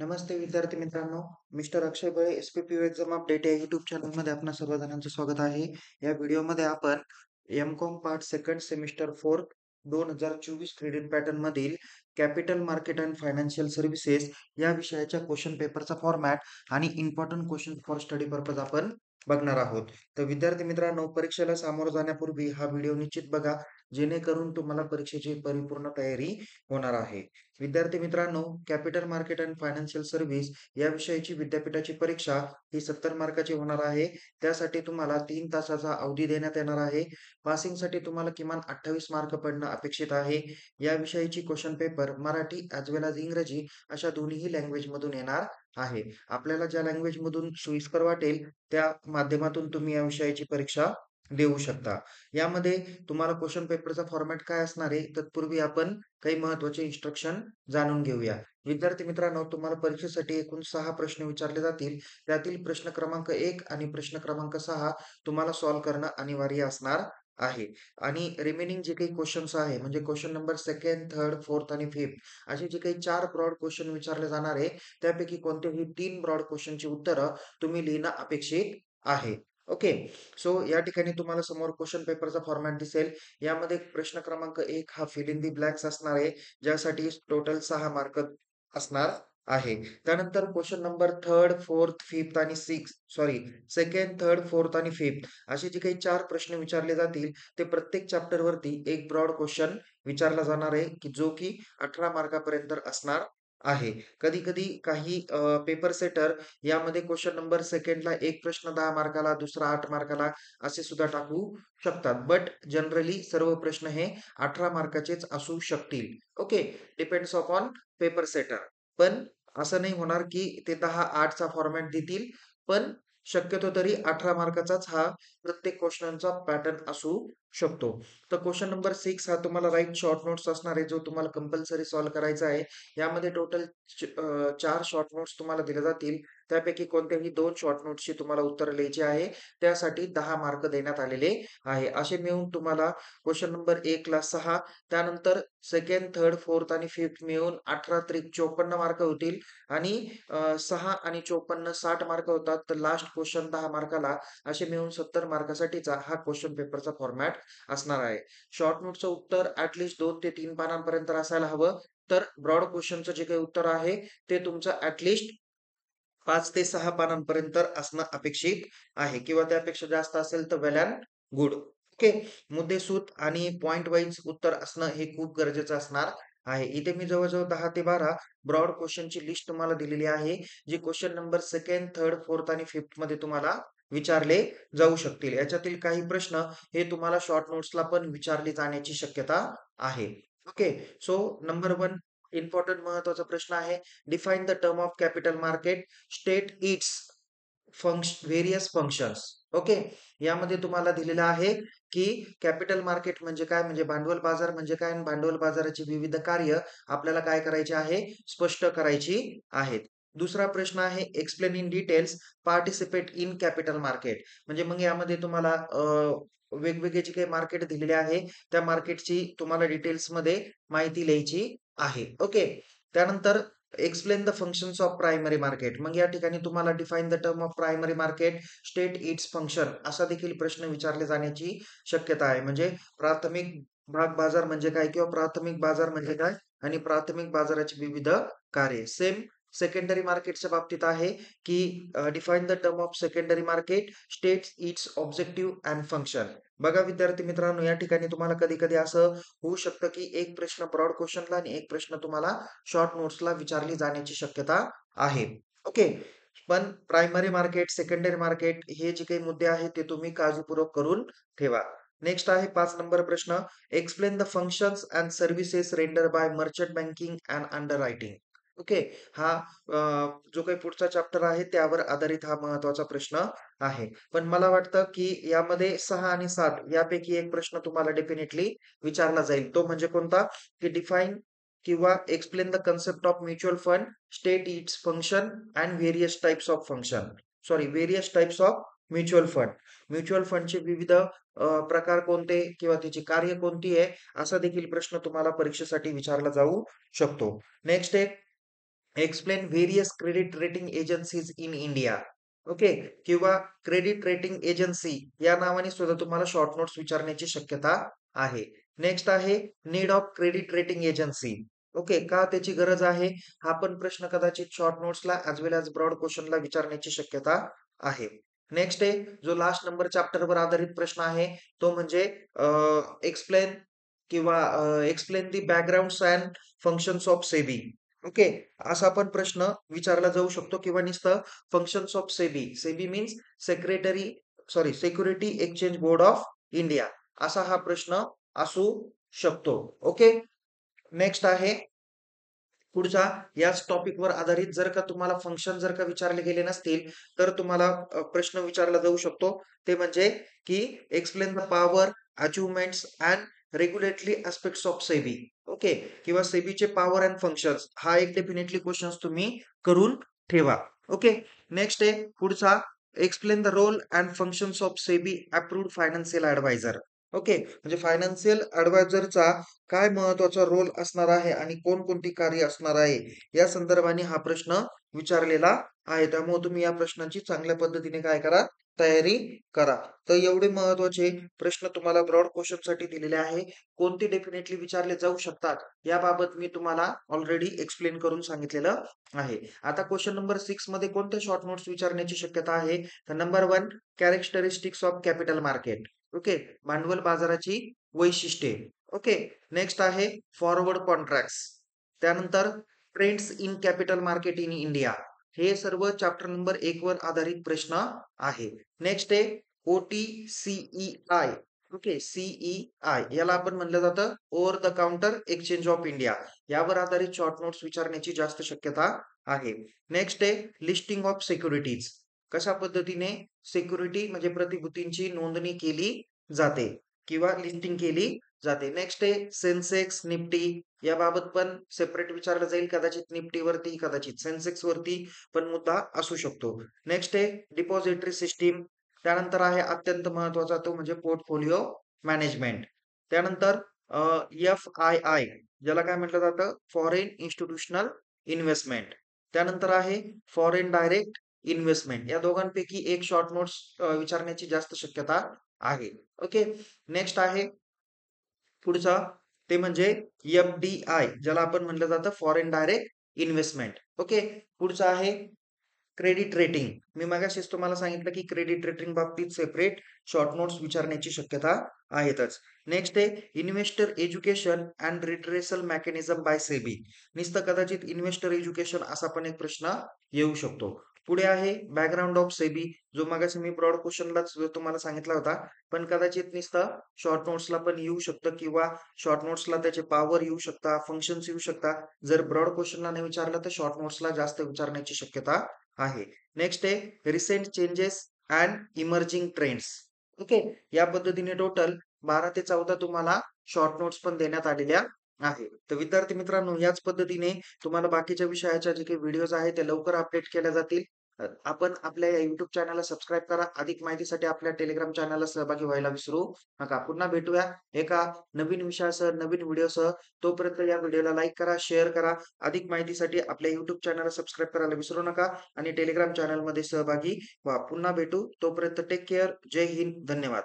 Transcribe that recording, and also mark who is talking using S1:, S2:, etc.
S1: नमस्ते विद्यार्थी मित्रांनो, mister Akshay Bale SPPU exam update या यूट्यूब चॅनलमध्ये आपणा सर्वजणांचं स्वागत आहे. या व्हिडिओमध्ये आपण MCom part second semester 4 2024 credit pattern मधील capital market and financial services या विषयाच्या क्वेश्चन पेपरचा फॉर्मॅट आणि important question for study purpose आपण बघणार आहोत. तर विद्यार्थी मित्रांनो, परीक्षेला सामोरं जाण्यापूर्वी हा व्हिडिओ निश्चित बघा, जेणेकरून तुम्हाला परीक्षेची परिपूर्ण तयारी होणार आहे. विद्यार्थी मित्रांनो, capital market and financial service या विषयाची विद्यापीठाची परीक्षा ही 70 मार्काची होणार आहे. त्यासाठी तुम्हाला 3 तासाचा अवधी देण्यात येणार आहे. पासिंगसाठी तुम्हाला किमान 28 मार्क पडणं अपेक्षित आहे. या विषयाची क्वेश्चन पेपर मराठी ॲज वेल ॲज इंग्रजी अशा दोन्हीही लँग्वेजमधून येणार आहे. आपल्याला ज्या लँग्वेजमधून सोयीस्कर वाटेल त्या माध्यमातून तुम्ही या विषयाची परीक्षा देऊ शकता. यामध्ये तुम्हाला क्वेश्चन पेपरचा फॉर्मॅट काय असणार आहे, तत्पूर्वी आपण काही महत्त्वाचे इन्स्ट्रक्शन जाणून घेऊया. विद्यार्थी मित्रांनो, तुम्हाला परीक्षेसाठी एकूण 6 प्रश्न विचारले जातील. त्यातील प्रश्न क्रमांक 1 आणि प्रश्न क्रमांक 6 तुम्हाला सॉल्व्ह करणं अनिवार्य असणार आहे. आणि रिमेनिंग जे काही क्वेशन्स आहे, म्हणजे question number 2nd, 3rd, 4th आणि 5th असे जे काही 4 ब्रॉड क्वेशन विचारले जाणार आहे, त्यापैकी कोणतेही 3 ब्रॉड क्वेशनची उत्तरं तुम्ही लिहिणं अपेक्षित आहे. ओके. सो या ठिकाणी तुम्हाला समोर क्वेशन पेपरचा फॉर्मॅट दिसेल. यामध्ये प्रश्न क्रमांक 1 हा फिल इन द ब्लँक्स असणार आहे, ज्यासाठी टोटल 6 मार्क असणार आहे. त्यानंतर question number 3rd, 4th, 5th आणि 6th sorry 2nd, 3rd, 4th आणि 5th असे जे काही 4 प्रश्न विचारले जातील, ते प्रत्येक चॅप्टरवरती एक ब्रॉड क्वेशन विचारला जाणार आहे, की जो की 18 मार्कापर्यंत असणार आहे. कधी-कधी काही पेपर सेटर यामध्ये क्वेशन नंबर 2ndला एक प्रश्न 10 मार्काला, दुसरा 8 मार्काला असे सुद्धा टाकू शकतात. बट जनरली सर्व प्रश्न हे 18 मार्काचेच असू शकतील. Okay. Depends upon paper setter. पण असं नाही होणार की ते 10-8 चा फॉर्मॅट देतील. पण शक्यतो तरी 18 मार्काचाच हा प्रत्येक क्वेशनचा पॅटर्न असू शकतो. तर क्वेशन नंबर 6 हा तुम्हाला राइट शॉर्ट नोट्स असणार आहे, जो तुम्हाला कंपल्सरी सॉल्व्ह करायचा आहे. यामध्ये टोटल 4 शॉर्ट नोट्स तुम्हाला दिले जातील. त्यापैकी कोणत्याही 2 शॉर्ट नोट्सची तुम्हाला उत्तरं लिहायची आहे. त्यासाठी 10 मार्क देण्यात आलेले आहे. असे मिळून तुम्हाला क्वेशन नंबर 1 ला 6, त्यानंतर 2nd, 3rd, 4th आणि 5th मिळून 18 त्रिक 54 मार्क होतील आणि 6 आणि 54 60 मार्क होतात. तर लास्ट क्वेशन 10 मार्काला असे मिळून 70 मार्कासाठीचा हा क्वेशन पेपरचा फॉर्मॅट असणार आहे. शॉर्ट नोटचं उत्तर ॲट लीस्ट 2 ते 3 पानांपर्यंत असायला हवं. तर ब्रॉड क्वेशनचं जे काही उत्तर आहे, ते तुमचं ॲट लीस्ट 5 ते 6 पानांपर्यंत असणं अपेक्षित आहे किंवा त्यापेक्षा जास्त असेल तर वेल एंड गुड. ओके. मुद्देसूद आणि पॉइंट वाईज उत्तर असणं हे खूप गरजेचं असणार आहे. इथे मी जवळ-जवळ 10 ते 12 ब्रॉड क्वेशनची लिस्ट तुम्हाला दिलेली आहे, जी question number 2nd, 3rd, 4th आणि 5th मध्ये तुम्हाला विचारले जाऊ शकतील. याच्यातील काही प्रश्न हे तुम्हाला शॉर्ट नोट्सला पण विचारले जाण्याची शक्यता आहे. ओके. सो नंबर 1 इम्पोर्टंट महत्त्वाचा प्रश्न आहे. Define the term of capital market, state it's various functions. Okay. यामध्ये तुम्हाला दिलेलं आहे, की कॅपिटल मार्केट म्हणजे काय? म्हणजे भांडवल बाजार म्हणजे काय? आणि भांडवल बाजाराची विविध कार्य आपल्याला काय करायची आहे? स्पष्ट करायची आहेत. दुसरा प्रश्न आहे, explain in details participate in capital market. म्हणजे मग यामध्ये तुम्हाला वेगवेगळे जे काही मार्केट दिलेले आहे, त्या मार्केटची तुम्हाला डिटेल्समध्ये माहिती लिहायची आहे. ओके. त्यानंतर explain the functions of primary market. मग या ठिकाणी तुम्हाला define the term of primary market, state its function असा देखील प्रश्न विचारले जाण्याची शक्यता आहे. म्हणजे प्राथमिक भाग बाजार म्हणजे काय? किंवा प्राथमिक बाजार म्हणजे काय? आणि प्राथमिक बाजाराची विविध कार्ये. सेम सेकंडरी मार्केटच्या बाबतीत आहे, की define the term of secondary market, state it's objective and function. बघा विद्यार्थी मित्रांनो, या ठिकाणी तुम्हाला कधी-कधी असं होऊ शकतं, की एक प्रश्न ब्रॉड क्वेशनला आणि एक प्रश्न तुम्हाला शॉर्ट नोट्सला विचारली जाण्याची शक्यता आहे. ओके. पण प्रायमरी मार्केट, सेकंडरी मार्केट हे जे काही मुद्दे आहेत, ते तुम्ही काळजीपूर्वक करून ठेवा. नेक्स्ट आहे 5 नंबर प्रश्न. Explain the functions and services rendered by merchant banking and underwriting. Okay. हा जो काही पुढचा चॅप्टर आहे त्यावर आधारित हा महत्त्वाचा प्रश्न आहे. पण मला वाटतं, की यामध्ये 6 आणि 7 यापैकी एक प्रश्न तुम्हाला डेफिनेटली विचारला जाईल. तो म्हणजे कोणता? की डिफाइन किंवा explain the concept of mutual fund, state its function and various types of function. Sorry various types of mutual fund. Mutual फंडचे विविध प्रकार कोणते किंवा त्याची कार्य कोणती आहे, असा देखील प्रश्न तुम्हाला परीक्षेसाठी विचारला जाऊ शकतो. नेक्स्ट आहे explain various credit rating agencies in India. Okay. किंवा क्रेडिट रेटिंग एजन्सी या नावाने सुद्धा तुम्हाला शॉर्ट नोट्स विचारण्याची शक्यता आहे. नेक्स्ट आहे need of credit rating agency. Okay. का त्याची गरज आहे? हा पण प्रश्न कदाचित शॉर्ट नोट्सला ॲज वेल ॲज ब्रॉड क्वेश्चनला विचारण्याची शक्यता आहे. नेक्स्ट आहे जो लास्ट नंबर चॅप्टरवर आधारित प्रश्न आहे तो म्हणजे एक्सप्लेन किंवा explain the backgrounds and functions of SEBI. Okay. असा पण प्रश्न विचारला जाऊ शकतो किंवा नुसतं functions of SEBI. SEBI means security exchange board of India. असा हा प्रश्न असू शकतो. ओके. नेक्स्ट आहे पुढचा याच टॉपिकवर आधारित जर का तुम्हाला फंक्शन जर का विचारले गेले नसतील, तर तुम्हाला प्रश्न विचारला जाऊ शकतो. ते म्हणजे की explain the power, achievements and regulatory aspects of SEBI. Okay. किंवा सेबीचे पॉवर अँड फंक्शन्स हा एक डेफिनेटली क्वेश्चन्स तुम्ही करून ठेवा. ओके. नेक्स्ट आहे पुढचा explain the role and functions of SEBI approved financial adviser. Okay. म्हणजे फायनान्शियल ॲडवायझरचा काय महत्वाचा रोल असणार आहे आणि कोणकोणती कार्य असणार आहे या संदर्भाने हा प्रश्न विचारलेला आहे. त्यामुळे तुम्ही या प्रश्नांची चांगल्या पद्धतीने काय करा, तयारी करा. तर एवढे महत्वाचे प्रश्न तुम्हाला ब्रॉड क्वेश्चन साठी दिलेले आहे. कोणते डेफिनेटली विचारले जाऊ शकतात याबाबत मी तुम्हाला ऑलरेडी एक्सप्लेन करून सांगितलेलं आहे. आता क्वेश्चन नंबर 6 मध्ये कोणत्या शॉर्ट नोट्स विचारण्याची शक्यता आहे? तर number 1 characteristics of capital market. Okay. भांडवल बाजाराची वैशिष्ट्ये. ओके. नेक्स्ट आहे फॉरवर्ड कॉन्ट्रॅक्ट्स. त्यानंतर trends in capital market in India. हे सर्व चॅप्टर नंबर 1 वर आधारित प्रश्न आहे. नेक्स्ट आहे OTCEI. ओके. CEI याला आपण म्हणलं जातं over the counter exchange of India. यावर आधारित शॉर्ट नोट्स विचारण्याची जास्त शक्यता आहे. नेक्स्ट आहे लिस्टिंग ऑफ सिक्युरिटीज. कशा पद्धतीने सिक्युरिटी म्हणजे प्रतिभूतींची नोंदणी केली जाते किंवा लिस्टिंग केली जाते. नेक्स्ट आहे सेन्सेक्स, निफ्टी याबाबत पण सेपरेट विचारलं जाईल. कदाचित निफ्टीवरती, कदाचित सेन्सेक्स वरती पण मुद्दा असू शकतो. नेक्स्ट आहे डिपॉझिटरी सिस्टीम. त्यानंतर आहे अत्यंत महत्वाचा तो म्हणजे पोर्टफोलिओ मॅनेजमेंट. त्यानंतर FII ज्याला काय म्हटलं जातं फॉरेन इन्स्टिट्यूशनल इन्व्हेस्टमेंट. त्यानंतर आहे फॉरेन डायरेक्ट इन्व्हेस्टमेंट. या दोघांपैकी एक शॉर्ट नोट्स विचारण्याची जास्त शक्यता आहे. ओके. नेक्स्ट आहे पुढचा ते म्हणजे FDI ज्याला आपण म्हटलं जातं फॉरेन डायरेक्ट इन्व्हेस्टमेंट. ओके. पुढचा आहे क्रेडिट रेटिंग. मी मगाशीच तुम्हाला सांगितलं की क्रेडिट रेटिंग बाबतीत सेपरेट शॉर्ट नोट्स विचारण्याची शक्यता आहेतच. नेक्स्ट आहे investor education and redressal mechanism by SEBI. नुसतं कदाचित इन्व्हेस्टर एज्युकेशन असा पण एक प्रश्न येऊ शकतो. पुढे आहे बॅकग्राऊंड ऑफ सेबी जो मगाशी मी ब्रॉड क्वेश्चनलाच तुम्हाला सांगितला होता. पण कदाचित नुसतं शॉर्ट नोट्सला पण येऊ शकतं किंवा शॉर्ट नोट्सला त्याचे पॉवर येऊ शकतात, फंक्शन्स येऊ शकतात. जर ब्रॉड क्वेश्चनला नाही विचारलं तर शॉर्ट नोट्सला जास्त विचारण्याची शक्यता आहे. नेक्स्ट आहे recent changes and emerging trends. Okay. या पद्धतीने टोटल 12 ते 14 तुम्हाला शॉर्ट नोट्स पण देण्यात आलेल्या आहे. तर विद्यार्थी मित्रांनो याच पद्धतीने तुम्हाला बाकीच्या विषयाच्या जे काही व्हिडिओज आहेत ते लवकर अपडेट केल्या जातील. आपण आपल्या या YouTube चॅनलला सबस्क्राईब करा. अधिक माहितीसाठी आपल्या Telegram चॅनलला सहभागी व्हायला विसरू नका. पुन्हा भेटूया एका नवीन विषयासह, नवीन व्हिडिओसह. तोपर्यंत या व्हिडिओला लाईक करा, शेअर करा. अधिक माहितीसाठी आपल्या YouTube चॅनलला सबस्क्राईब करायला विसरू नका आणि Telegram चॅनलमध्ये सहभागी व्हा. पुन्हा भेटू. तोपर्यंत टेक केअर. जय हिंद. धन्यवाद.